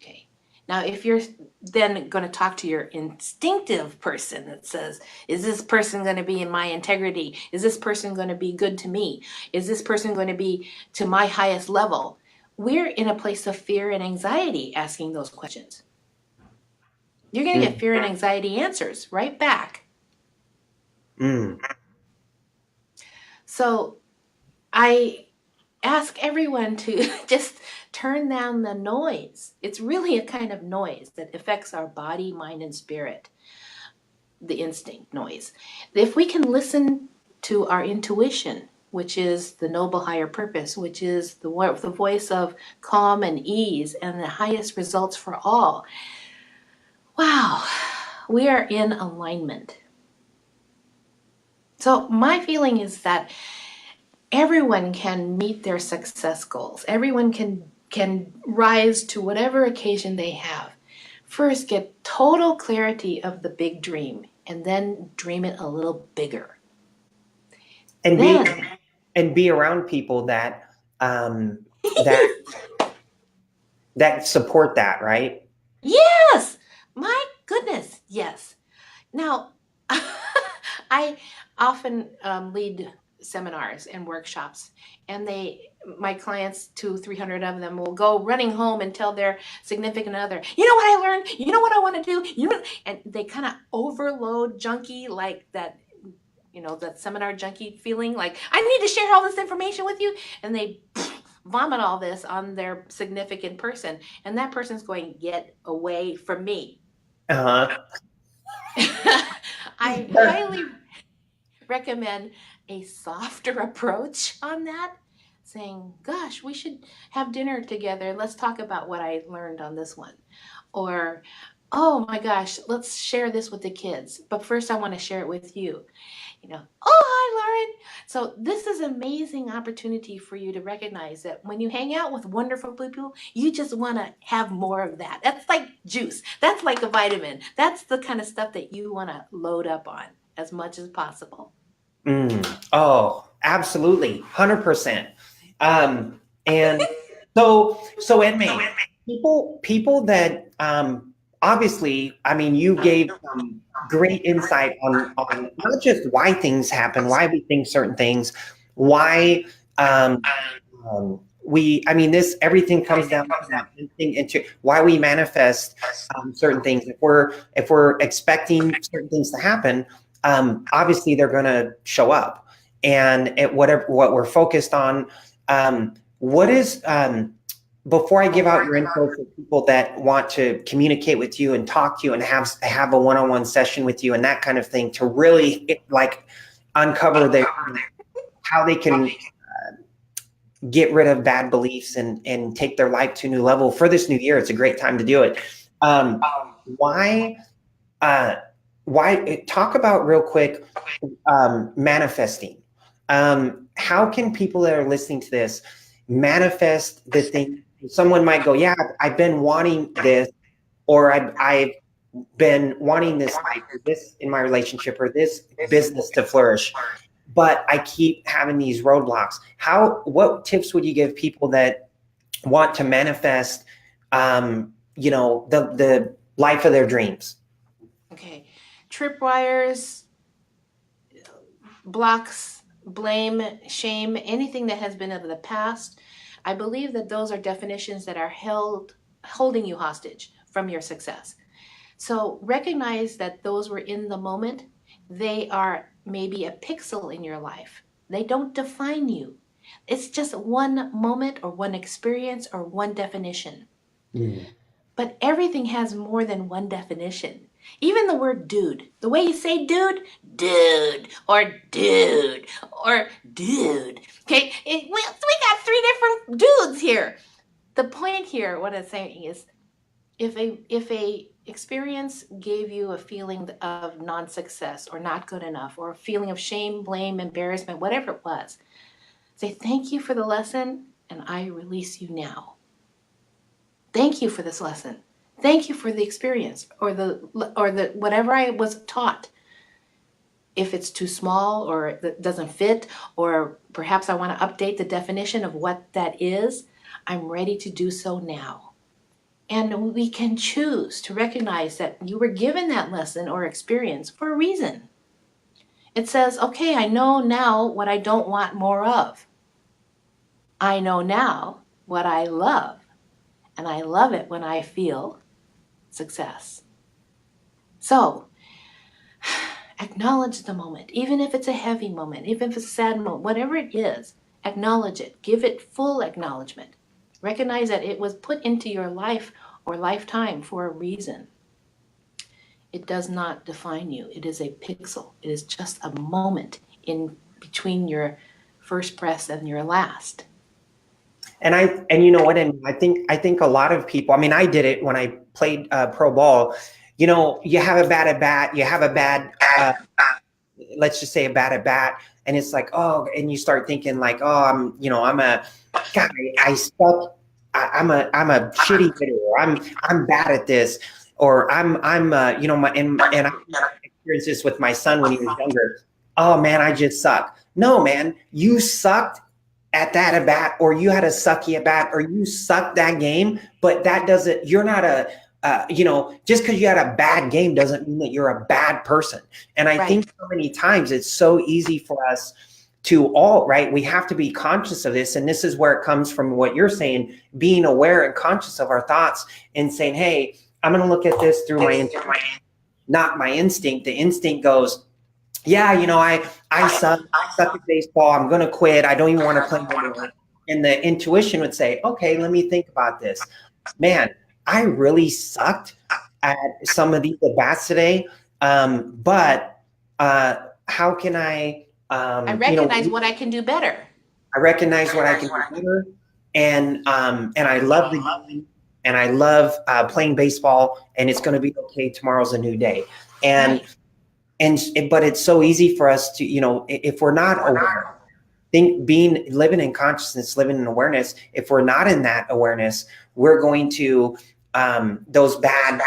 Okay. Now, if you're then going to talk to your instinctive person that says, is this person going to be in my integrity? Is this person going to be good to me? Is this person going to be to my highest level? We're in a place of fear and anxiety asking those questions. You're going to get fear and anxiety answers right back. So I ask everyone to just turn down the noise. It's really a kind of noise that affects our body, mind, and spirit, the instinct noise. If we can listen to our intuition, which is the noble higher purpose, which is the voice of calm and ease and the highest results for all, wow, we are in alignment. So my feeling is that everyone can meet their success goals. Everyone can rise to whatever occasion they have. First, get total clarity of the big dream, and then dream it a little bigger. And be around people that that support that, right? Yes, my goodness, yes. Now, I often lead seminars and workshops, and my clients, 200-300 of them, will go running home and tell their significant other, you know what I learned, you know what I want to do, and they kind of overload junkie, like that, that seminar junkie feeling, like I need to share all this information with you, and they vomit all this on their significant person, and that person's going, get away from me. I highly recommend a softer approach on that, saying, gosh, we should have dinner together. Let's talk about what I learned on this one. Or, oh my gosh, let's share this with the kids. But first I want to share it with you. Oh, hi, Lauren. So this is an amazing opportunity for you to recognize that when you hang out with wonderful people, you just want to have more of that. That's like juice. That's like a vitamin. That's the kind of stuff that you want to load up on as much as possible. Oh, Absolutely, 100%. And so EnMay, people that obviously, I mean, you gave some great insight on not just why things happen, why we think certain things, why um, I mean, this everything comes down to that instinct into why we manifest certain things. If we're expecting certain things to happen, obviously they're going to show up. And at what we're focused on, what is before I give out your info for people that want to communicate with you and talk to you and have a one-on-one session with you and that kind of thing to really like uncover how they can get rid of bad beliefs and take their life to a new level for this new year. It's a great time to do it. Why talk about real quick manifesting. How can people that are listening to this manifest the thing? Someone might go, yeah, I've been wanting this, or I've been wanting this life, or this in my relationship, or this business to flourish, but I keep having these roadblocks. What tips would you give people that want to manifest, the life of their dreams? Okay. Tripwires, blocks, blame, shame, anything that has been of the past. I believe that those are definitions that are holding you hostage from your success. So recognize that those were in the moment. They are maybe a pixel in your life. They don't define you. It's just one moment or one experience or one definition. But everything has more than one definition. Even the word dude, the way you say dude, or dude, or dude. Okay, we got three different dudes here. The point here, what I'm saying is, if a experience gave you a feeling of non-success or not good enough, or a feeling of shame, blame, embarrassment, whatever it was, say thank you for the lesson, and I release you now. Thank you for this lesson. Thank you for the experience or the whatever I was taught. If it's too small or it doesn't fit, or perhaps I want to update the definition of what that is, I'm ready to do so now. And we can choose to recognize that you were given that lesson or experience for a reason. It says, okay, I know now what I don't want more of. I know now what I love, and I love it when I feel success. So, acknowledge the moment, even if it's a heavy moment, even if it's a sad moment, whatever it is, acknowledge it. Give it full acknowledgement. Recognize that it was put into your life or lifetime for a reason. It does not define you. It is a pixel. It is just a moment in between your first breath and your last. And you know what? And I think a lot of people, I mean, I did it when I played pro ball. You know, you have a bad at bat, you have a bad, let's just say a bad at bat, and it's like, oh, and you start thinking like, oh, I'm a guy, I suck, I'm a shitty hitter, or I'm bad at this, or I'm and I experienced this with my son when he was younger. Oh man, I just suck. No, man, you sucked at that at bat, or you had a sucky at bat, or you sucked that game, but that doesn't, you're not just because you had a bad game doesn't mean that you're a bad person. And I think so many times it's so easy for us to we have to be conscious of this. And this is where it comes from what you're saying, being aware and conscious of our thoughts and saying, hey, I'm going to look at this through my not my instinct. The instinct goes, yeah, I suck at baseball. I'm going to quit. I don't even want to play anymore. And the intuition would say, okay, let me think about this. Man, I really sucked at some of these at bats today. But how can I recognize what I can do better. I recognize what I can do better. And I love the game, and I love playing baseball, and it's going to be okay. Tomorrow's a new day. But it's so easy for us to, if we're not aware, living in consciousness, living in awareness, if we're not in that awareness, we're going to, those bad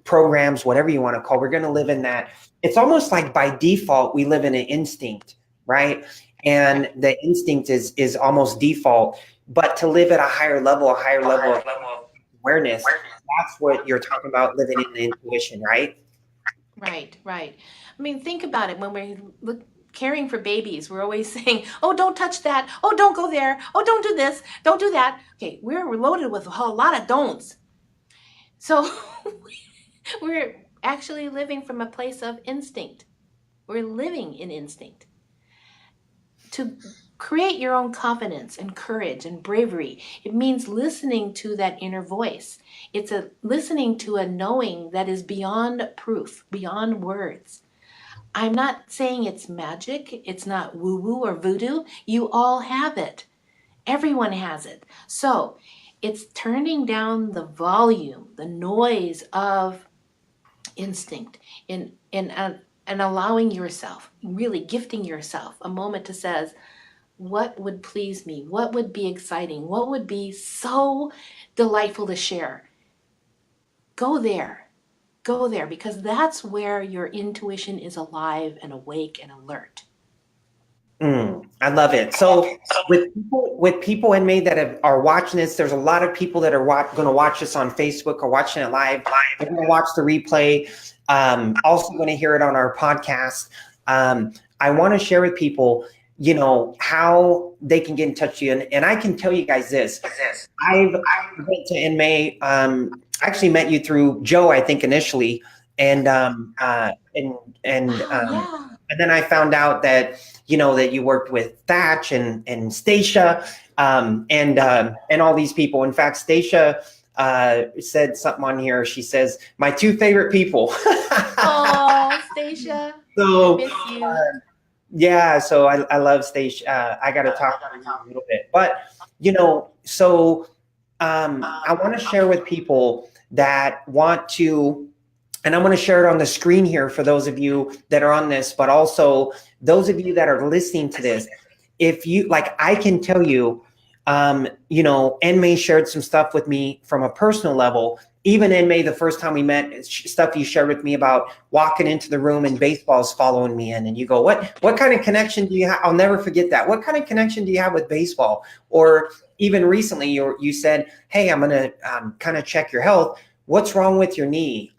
programs, whatever you want to call, we're going to live in that. It's almost like by default, we live in an instinct, right? and the instinct is almost default. But to live at a higher level of awareness, that's what you're talking about, living in the intuition, right? Right, right. I mean, think about it. When we're caring for babies, we're always saying, "Oh, don't touch that. Oh, don't go there. Oh, don't do this. Don't do that." Okay, we're loaded with a lot of don'ts. So we're actually living from a place of instinct. We're living in instinct. To create your own confidence and courage and bravery, it means listening to that inner voice. It's a listening to a knowing that is beyond proof, beyond words. I'm not saying it's magic, it's not woo-woo or voodoo. You all have it. Everyone has it. So it's turning down the volume, the noise of instinct, and allowing yourself, really gifting yourself a moment to says, what would please me? What would be exciting? What would be so delightful to share? Go there. Go there, because that's where your intuition is alive and awake and alert. I love it. So with people EnMay that are watching this, there's a lot of people that are going to watch this on Facebook or watching it live. They're going to watch the replay. Also going to hear it on our podcast. I want to share with people, you know, how they can get in touch with you. And I can tell you guys this. I went to EnMay. I actually met you through Joe, I think, initially, and then I found out that, you know, that you worked with Thatch and Stacia, and all these people. In fact, Stacia said something on here. She says, "My two favorite people." Oh, Stacia. So, I miss you. yeah, so I love Stacia. I got to talk to you a little bit, but you know, so I want to share with people that want to. And I'm going to share it on the screen here for those of you that are on this, but also those of you that are listening to this. If you like, I can tell you, you know, EnMay shared some stuff with me from a personal level. Even EnMay, the first time we met, stuff you shared with me about walking into the room and baseball's following me in, and you go, what kind of connection do you have? I'll never forget that. What kind of connection do you have with baseball? Or even recently, you said, "Hey, I'm going to kind of check your health. What's wrong with your knee?"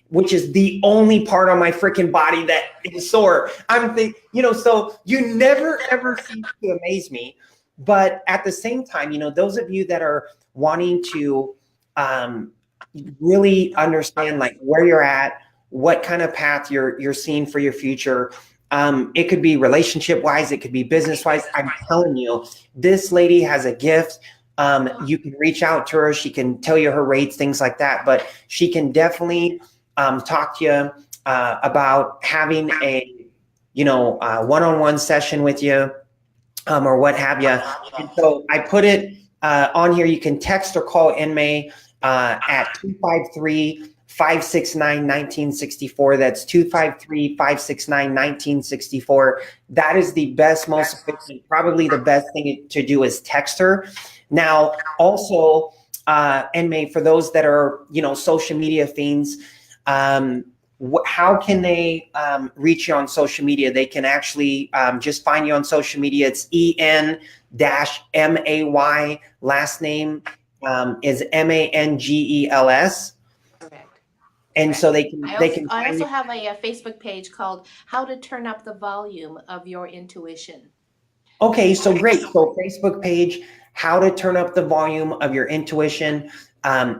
Which is the only part on my freaking body that is sore. I'm thinking, you know, so you never ever cease to amaze me. But at the same time, you know, those of you that are wanting to really understand like where you're at, what kind of path you're seeing for your future. It could be relationship wise, it could be business wise. I'm telling you, this lady has a gift. You can reach out to her. She can tell you her rates, things like that. But she can definitely talk to you about having a, you know, one-on-one session with you or what have you. And so I put it on here. You can text or call EnMay at 253-569-1964. That's 253-569-1964. That is the best, most efficient, probably the best thing to do is text her. Now, also, EnMay, for those that are, you know, social media fiends, how can they reach you on social media? They can actually just find you on social media. It's EN-MAY. Last name is MANGELS. Correct. And so they can. I also have a Facebook page called "How to Turn Up the Volume of Your Intuition." Okay, so great. So Facebook page, "How to Turn Up the Volume of Your Intuition."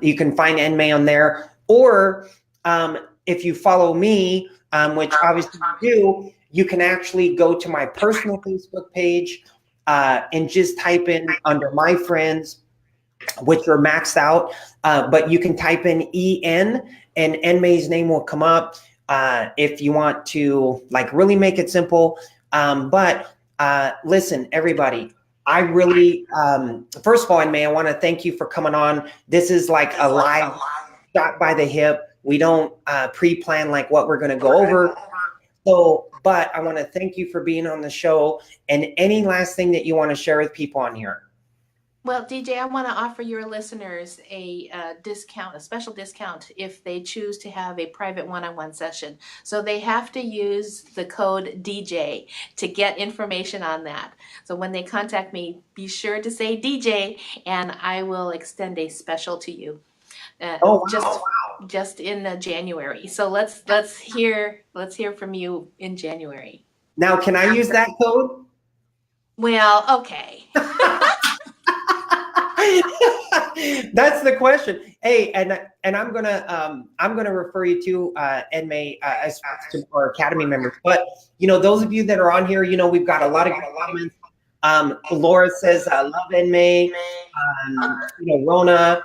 You can find EnMay on there, or if you follow me, which obviously you do, you can actually go to my personal Facebook page and just type in under my friends, which are maxed out, but you can type in EN and EnMay's name will come up if you want to like really make it simple. But listen, everybody, I really, first of all, EnMay, I want to thank you for coming on. This is like a live shot by the hip. We don't pre-plan like what we're going to go over. So, but I want to thank you for being on the show. And any last thing that you want to share with people on here? Well, DJ, I want to offer your listeners a discount, a special discount, if they choose to have a private one-on-one session. So they have to use the code DJ to get information on that. So when they contact me, be sure to say DJ, and I will extend a special to you. Oh, Just wow. just in January. So let's hear from you in January. Now, can I use that code? Well, okay. That's the question. Hey, and I'm gonna refer you to EnMay as to our Academy members. But those of you that are on here, we've got a lot of good comments. Laura says, "I love EnMay." Rona,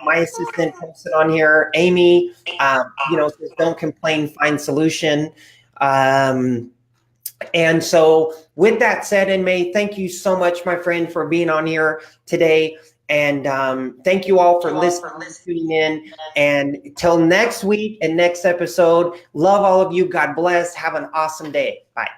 my assistant, posted on here. Amy, says, "Don't complain, find solution." And so with that said, EnMay, thank you so much, my friend, for being on here today. And thank you all for listening, tuning in. And till next week and next episode, love all of you. God bless. Have an awesome day. Bye.